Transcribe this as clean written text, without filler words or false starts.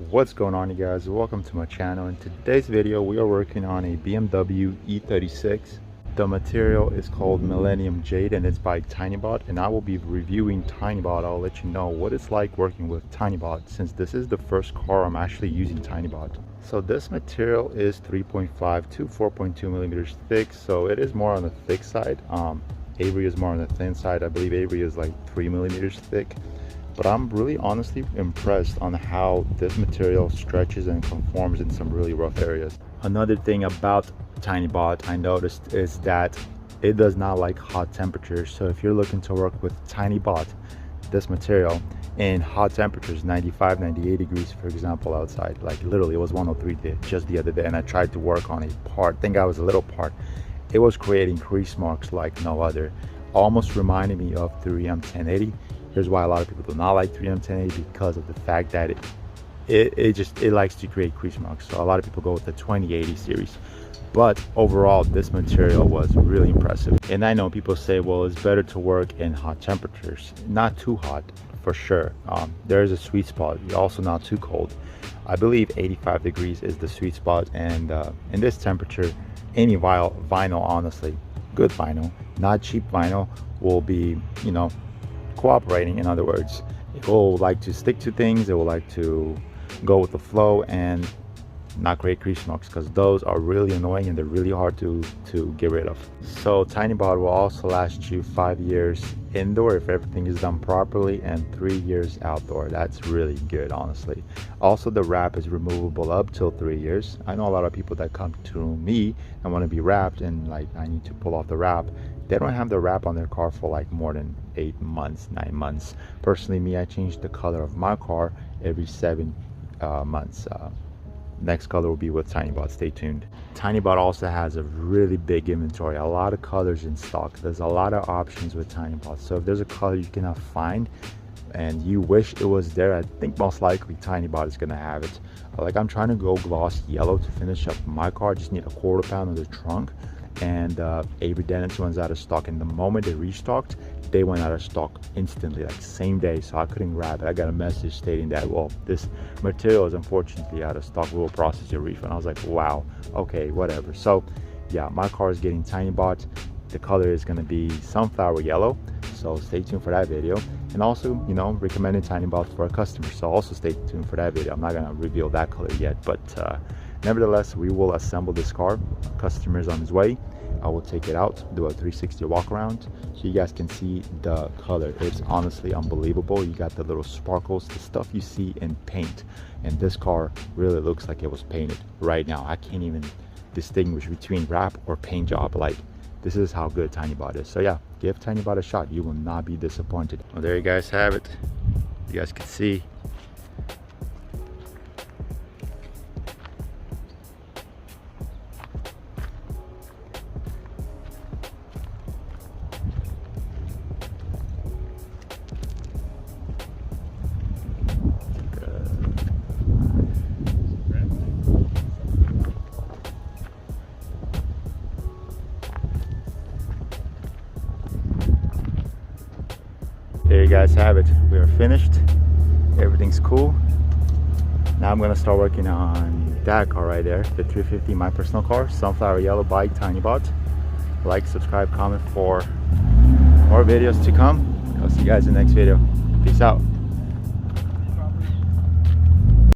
What's going on, you guys? Welcome to my channel. In today's video we are working on a BMW E36. The material is called Millennium Jade and it's by TinyBot, and I will be reviewing TinyBot. I'll let you know what it's like working with TinyBot, since this is the first car I'm actually using TinyBot. So this material is 3.5 to 4.2 millimeters thick, so it is more on the thick side. Avery is more on the thin side. I believe Avery is like 3 millimeters thick. But I'm really honestly impressed on how this material stretches and conforms in some really rough areas. Another thing about TinyBot I noticed is that it does not like hot temperatures. So if you're looking to work with TinyBot, this material, in hot temperatures, 95, 98 degrees, for example, outside, like literally it was 103 just the other day, and I tried to work on a part, I think I was a little part, it was creating crease marks like no other. Almost reminded me of 3M 1080. Here's why a lot of people do not like 3M 1080, because of the fact that it likes to create crease marks. So a lot of people go with the 2080 series. But overall, this material was really impressive. And I know people say, well, it's better to work in hot temperatures. Not too hot, for sure. There is a sweet spot. Also not too cold. I believe 85 degrees is the sweet spot. And in this temperature, any vinyl, honestly, good vinyl, not cheap vinyl, will be, cooperating. In other words, it will like to stick to things, it will like to go with the flow and not create crease marks, because those are really annoying and they're really hard to get rid of. So TinyBot will also last you 5 years indoor if everything is done properly, and 3 years outdoor. That's really good, honestly. Also, the wrap is removable up till 3 years. I know a lot of people that come to me and want to be wrapped, and like I need to pull off the wrap. They don't have the wrap on their car for like more than 8 months, 9 months. Personally, me, I change the color of my car every 7 months. Next color will be with TinyBot. Stay tuned. TinyBot also has a really big inventory, a lot of colors in stock. There's a lot of options with TinyBot. So if there's a color you cannot find and you wish it was there, I think most likely TinyBot is gonna have it. Like, I'm trying to go gloss yellow to finish up my car. I just need a 1/4 pound of the trunk, and Avery Dennett one's out of stock, and the moment they restocked, they went out of stock instantly, like same day. So I couldn't grab it. I got a message stating that, well, this material is unfortunately out of stock, we will process your refund. I was like, wow, okay, whatever. So yeah, my car is getting TinyBot. The color is going to be sunflower yellow, so stay tuned for that video. And also, recommending TinyBot for a customer, so also stay tuned for that video. I'm not going to reveal that color yet, but nevertheless, we will assemble this car. Customer's on his way. I will take it out, do a 360 walk around so you guys can see the color. It's honestly unbelievable. You got the little sparkles, the stuff you see in paint, and this car really looks like it was painted right now. I can't even distinguish between wrap or paint job. Like, this is how good TinyBot is. So yeah, give TinyBot a shot. You will not be disappointed. Well, there you guys have it. You guys can see. There you guys have it. We are finished. Everything's cool. Now I'm gonna start working on that car right there, the 350, my personal car, sunflower yellow by TinyBot. Like, subscribe, comment for more videos to come. I'll see you guys in the next video. Peace out.